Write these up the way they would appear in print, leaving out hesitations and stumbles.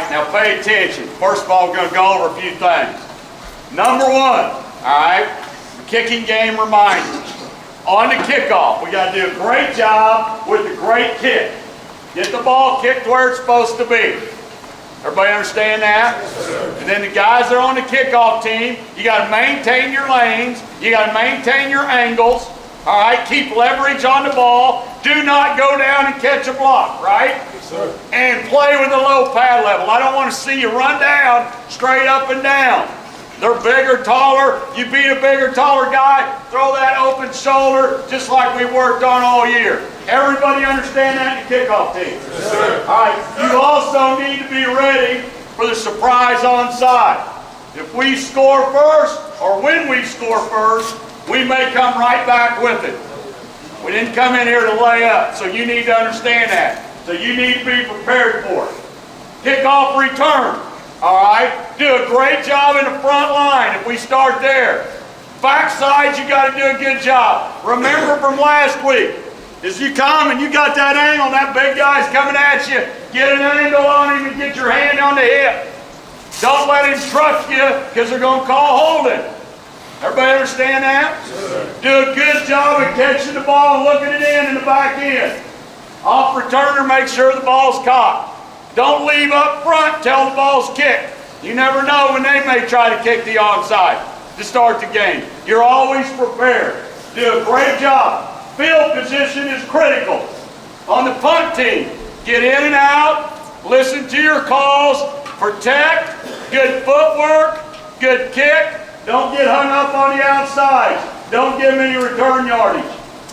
right, now pay attention. First of all, we're going to go over a few things. Number one, all right, kicking game reminders. On the kickoff, we got to do a great job with the great kick. Get the ball kicked where it's supposed to be. Everybody understand that? Yes, and then the guys that are on the kickoff team, you got to maintain your lanes. You got to maintain your angles. All right, keep leverage on the ball. Do not go down and catch a block, right? Yes, sir. And play with a low pad level. I don't want to see you run down straight up and down. They're bigger, taller. You beat a bigger, taller guy, throw that open shoulder just like we worked on all year. Everybody understand that in the kickoff team? Yes, sir. All right, you also need to be ready for the surprise onside. If we score first, or when we score first, we may come right back with it. We didn't come in here to lay up, so you need to understand that. So you need to be prepared for it. Kickoff return, all right? Do a great job in the front line if we start there. Backside, you got to do a good job. Remember from last week, as you come and you got that angle, that big guy's coming at you, get an angle on him and get your hand on the hip. Don't let him truck you because they're going to call holding. Everybody understand that? Sure. Do a good job of catching the ball and looking it in the back end. Off returner, make sure the ball's caught. Don't leave up front till the ball's kicked. You never know when they may try to kick the onside to start the game. You're always prepared. Do a great job. Field position is critical. On the punt team, get in and out, listen to your calls, protect, good footwork, good kick. Don't get hung up on the outside. Don't give them any return yardage.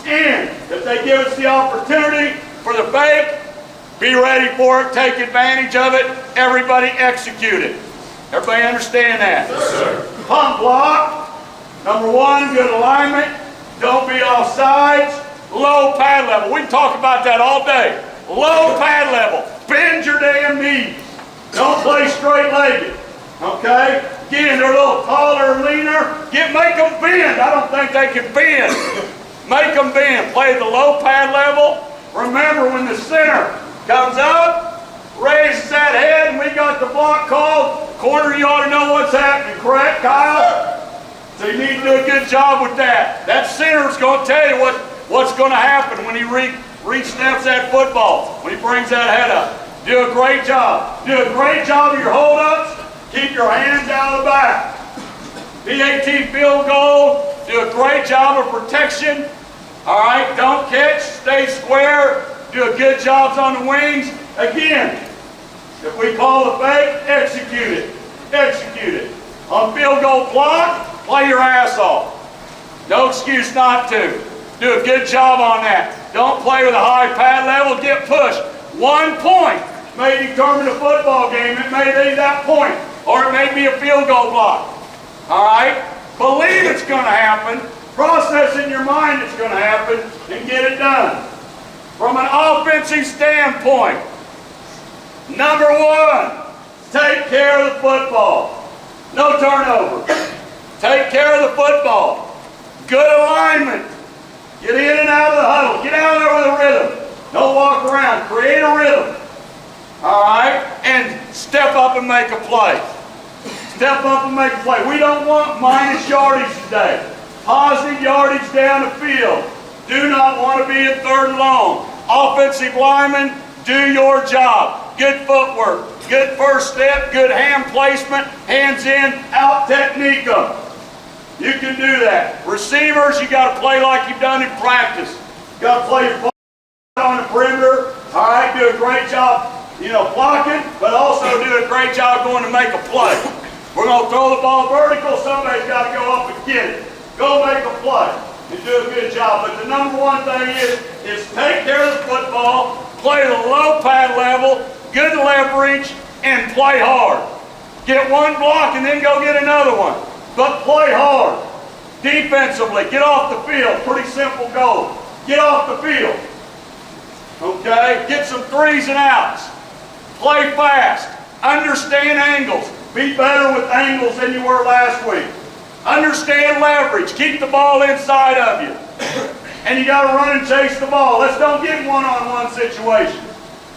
And if they give us the opportunity for the fake, be ready for it, take advantage of it, everybody execute it. Everybody understand that? Yes, sir. Punt block, number one, good alignment. Don't be off sides. Low pad level. We can talk about that all day. Low pad level. Bend your damn knees. Don't play straight-legged. Okay? Again, they're a little taller and leaner. Make them bend. I don't think they can bend. Make them bend. Play at the low pad level. Remember, when the center comes up, raises that head, and we got the block called, corner, you ought to know what's happening. Correct, Kyle? So you need to do a good job with that. That center's going to tell you what's going to happen when he re-snaps that football, when he brings that head up. Do a great job. Do a great job of your hold-ups. Keep your hands out of the back. PAT field goal. Do a great job of protection. All right, don't catch. Stay square. Do a good job on the wings. Again, if we call the fake, execute it. Execute it. On field goal block, play your ass off. No excuse not to. Do a good job on that. Don't play with a high pad level. Get pushed. 1 point may determine the football game. It may be that point, or it may be a field goal block. All right? Believe it's going to happen. Process in your mind it's going to happen, and get it done. From an offensive standpoint, number one, take care of the football. No turnover. Take care of the football. Good alignment. Get in and out of the huddle. Get out there with a rhythm. Don't walk around. Create a rhythm. All right? And step up and make a play. Step up and make a play. We don't want minus yardage today. Positive yardage down the field. Do not want to be in third and long. Offensive linemen, do your job. Good footwork. Good first step. Good hand placement. Hands in. Out technique them. You can do that. Receivers, you got to play like you've done in practice. You got to play your ball on the perimeter. All right, do a great job, blocking, but also do a great job going to make a play. We're going to throw the ball vertical. Somebody's got to go up and get it. Go make a play and do a good job. But the number one thing is take care of the football, play at a low pad level, good leverage, and play hard. Get one block and then go get another one. But play hard. Defensively, get off the field. Pretty simple goal. Get off the field. Okay? Get some threes and outs. Play fast. Understand angles. Be better with angles than you were last week. Understand leverage. Keep the ball inside of you. And you got to run and chase the ball. Let's don't get one-on-one situation.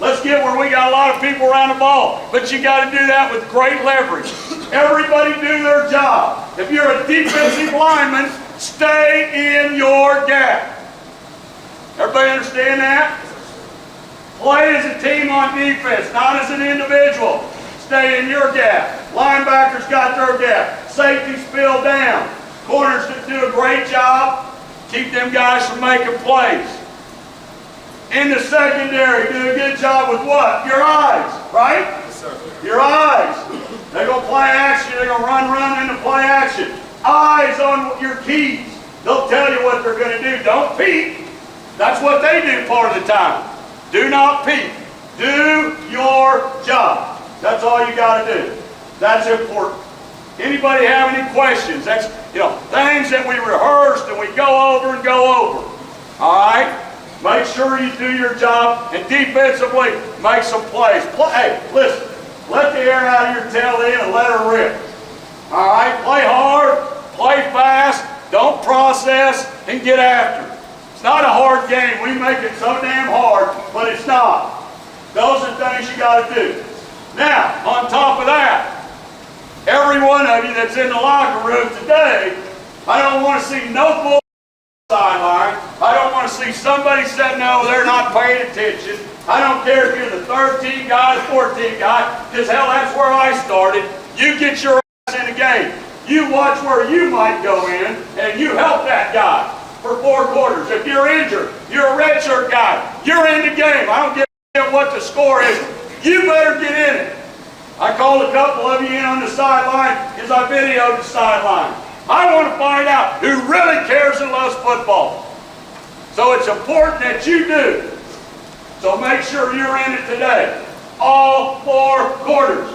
Let's get where we got a lot of people around the ball. But you got to do that with great leverage. Everybody do their job. If you're a defensive lineman, stay in your gap. Everybody understand that? Play as a team on defense, not as an individual. Stay in your gap. Linebackers got their gap. Safeties fill down. Corners that do a great job. Keep them guys from making plays. In the secondary, do a good job with what? Your eyes, right? Yes, sir. Your eyes. They're going to play action. They're going to run into play action. Eyes on your keys. They'll tell you what they're going to do. Don't peek. That's what they do part of the time. Do not peek. Do your job. That's all you got to do. That's important. Anybody have any questions? That's, things that we rehearsed and we go over and go over. All right? Make sure you do your job, and defensively, make some plays. Hey, listen, let the air out of your tail end and let her rip. All right? Play hard, play fast, don't process, and get after it. It's not a hard game. We make it so damn hard, but it's not. Those are things you got to do. Now, on top of that, every one of you that's in the locker room today, I don't want to see no bull sideline. I don't want to see somebody saying, no, they're not paying attention. I don't care if you're the 13 guy, the 14 guy, because hell, that's where I started. You get your ass in the game. You watch where you might go in, and you help that guy for 4 quarters. If you're injured, you're a redshirt guy, you're in the game. I don't give a damn what the score is. You better get in it. I called a couple of you in on the sideline because I videoed the sideline. I want to find out who really cares and loves football. So it's important that you do. So make sure you're in it today. All 4 quarters.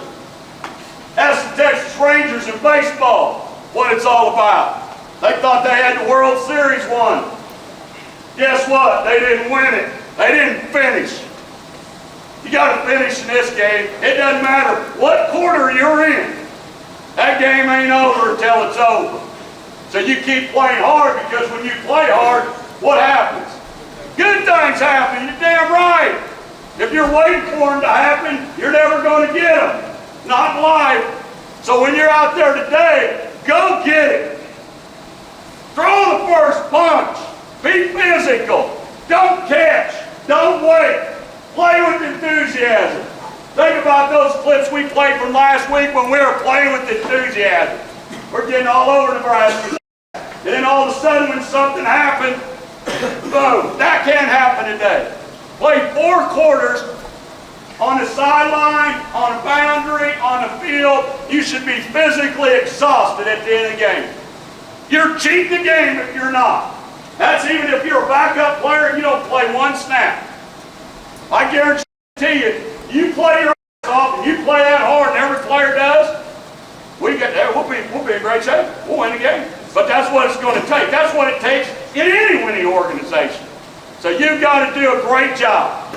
That's the Texas Rangers in baseball, what it's all about. They thought they had the World Series won. Guess what? They didn't win it. They didn't finish. You got to finish in this game. It doesn't matter what quarter you're in. That game ain't over until it's over. So you keep playing hard, because when you play hard, what happens? Good things happen. You're damn right. If you're waiting for them to happen, you're never going to get them. Not in life. So when you're out there today, go get it. Throw the first punch. Be physical. Don't catch. Don't wait. Play with enthusiasm. Think about those clips we played from last week when we were playing with enthusiasm. We're getting all over Nebraska. And then all of a sudden when something happened, boom, that can't happen today. Play 4 quarters on the sideline, on a boundary, on the field. You should be physically exhausted at the end of the game. You're cheating the game if you're not. That's even if you're a backup player and you don't play 1 snap. I guarantee you, you play your ass off and you play that hard and every player does, we'll be in great shape. We'll win the game. But that's what it's going to take. That's what it takes in any winning organization. So you've got to do a great job.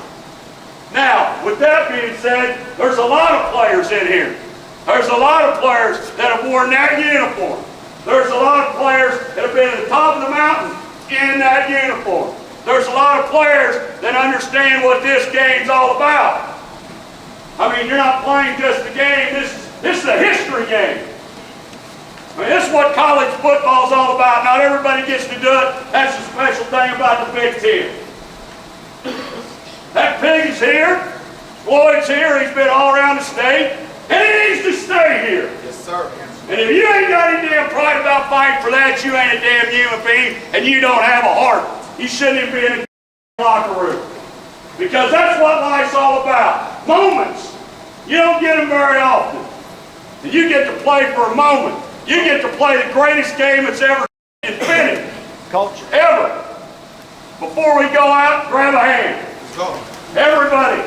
Now, with that being said, there's a lot of players in here. There's a lot of players that have worn that uniform. There's a lot of players that have been at the top of the mountain in that uniform. There's a lot of players that understand what this game's all about. I mean, you're not playing just the game. This is a history game. I mean, this is what college football's all about. Not everybody gets to do it. That's the special thing about the Big Ten. That pig is here. Floyd's here. He's been all around the state. And he needs to stay here. Yes, sir. And if you ain't got any damn pride about fighting for that, you ain't a damn human being, and you don't have a heart. You shouldn't even be in a locker room. Because that's what life's all about. Moments. You don't get them very often. And you get to play for a moment. You get to play the greatest game that's ever invented. Culture. Ever. Before we go out, grab a hand. Let's go. Everybody.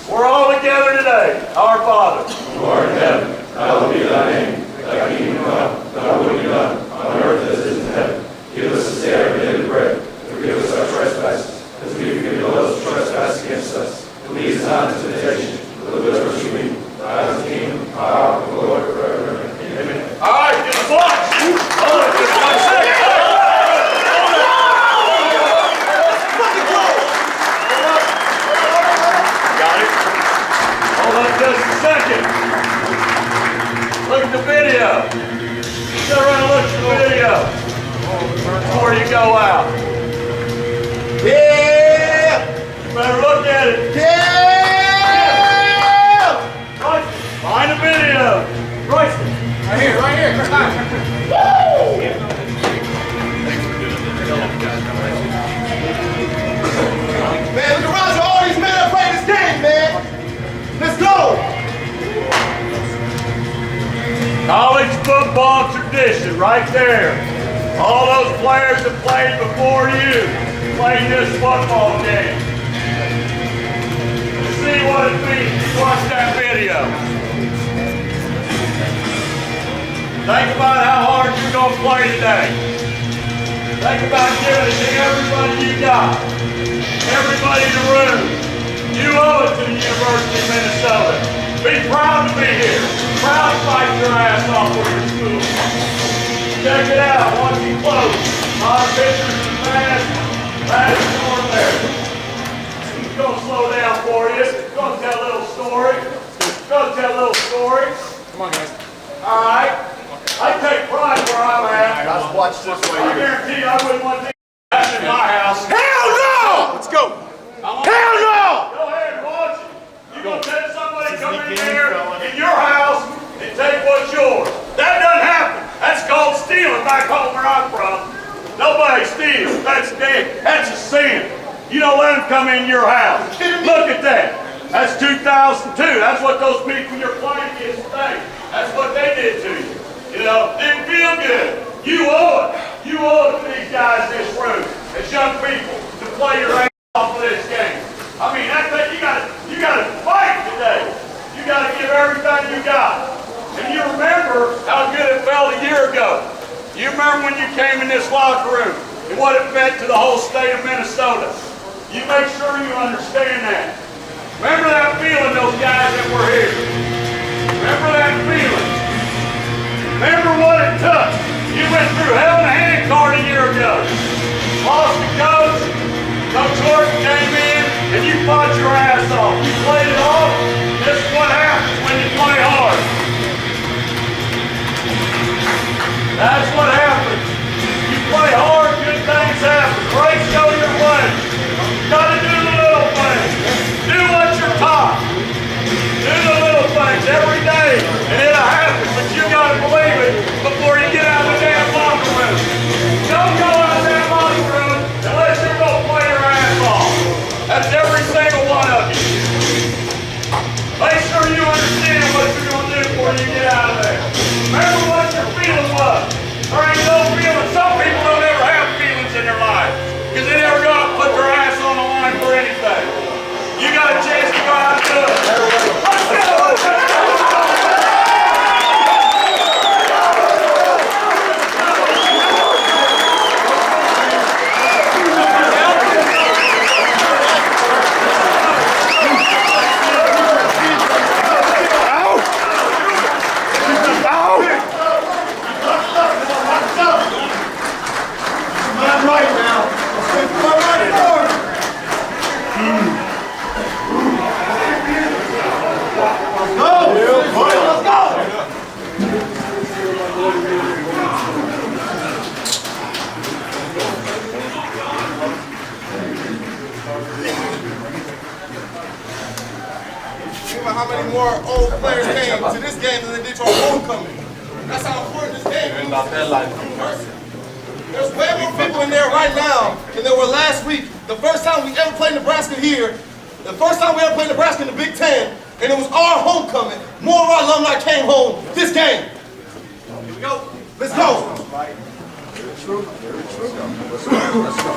We're all together today. Our Father, who art in heaven, hallowed be thy name. Thy kingdom come, thy will be done, on earth as it is in heaven. Give us this day our daily bread. Forgive us our trespasses, as we forgive those who trespass against us. And lead us not into temptation, but deliver us from evil. Thine is the kingdom, power, and glory forever. Amen. all right, get the box. Hold it, just 1 second. video. Sit around and look at the video before you go out. Yeah! You better look at it. Yeah! Find the video. Royston. Right here. Man, look around you, all these men that play this game, man. Let's go. College football tradition right there. All those players that played before you played this football game. See what it means. Watch that video. Think about how hard you're going to play today. Think about giving it to everybody you got. Everybody in the room. You owe it to the University of Minnesota. Be proud to be here. Proud to fight your ass off for your school. Check it out. Watch it close. A lot of pictures and fast forward there. It's going to slow down for you. It's going to tell a little story. Come on, guys. All right. I take pride where I'm at. Guys, watch this way I here. guarantee I wouldn't want to happen in my house. Hell no! Let's go. Hell no! Go ahead and watch it. You gonna let somebody come in there in your house and take what's yours? That doesn't happen. That's called stealing back home where I'm from. Nobody steals. That's dead. That's a sin. You don't let them come in your house. Look at that. That's 2002. That's what those people you're playing against today. That's what they did to you. You know, didn't feel good. You owe it. You owe it to these guys in this room, as young people, to play your ass off of this game. I mean, you gotta fight today. You gotta give everything you got. And you remember how good it felt a year ago. You remember when you came in this locker room and what it meant to the whole state of Minnesota. You make sure you understand that. Remember that feeling, those guys that were here. Remember that feeling. Remember what it took. You went through hell in a handcart a year ago. Lost the coach. Coach Horton came in and you fought your ass off. You played it off. This is what happens when you play hard. That's what happens. You play hard, good things happen. Breaks go your way. You gotta do the little things. Do what you're taught. Do the little things every day, and it'll happen. But you gotta believe it before you get out of the damn locker room. Don't go out of that locker room unless you're gonna play your ass off. That's every single one of you. Make sure you understand what you're gonna do before you get out of there. Remember what your feeling was. There ain't no feeling. Some people don't ever have feelings in their life because they never go out and put their ass on the line for anything. You got a chance to go out and do it. Let's go! How many more old players came to this game than they did to our homecoming? That's how important this game is. There's way more people in there right now than there were last week. The first time we ever played Nebraska here, the first time we ever played Nebraska in the Big Ten, and it was our homecoming. More of our alumni came home this game. Here we go. Let's go. Very true. Very true. Let's go. Let's go.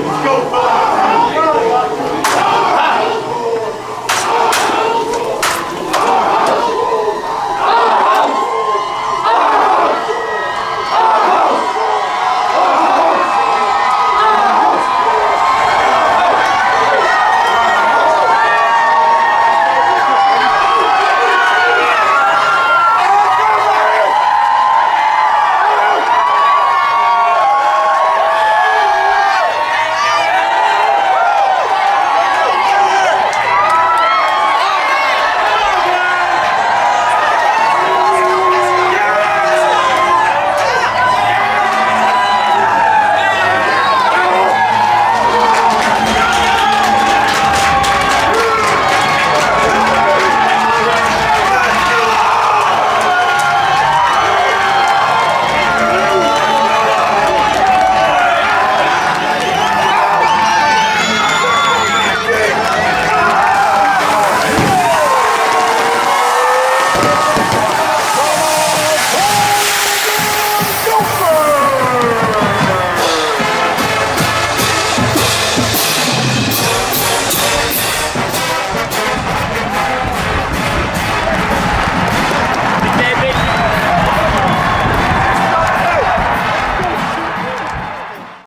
Let's go.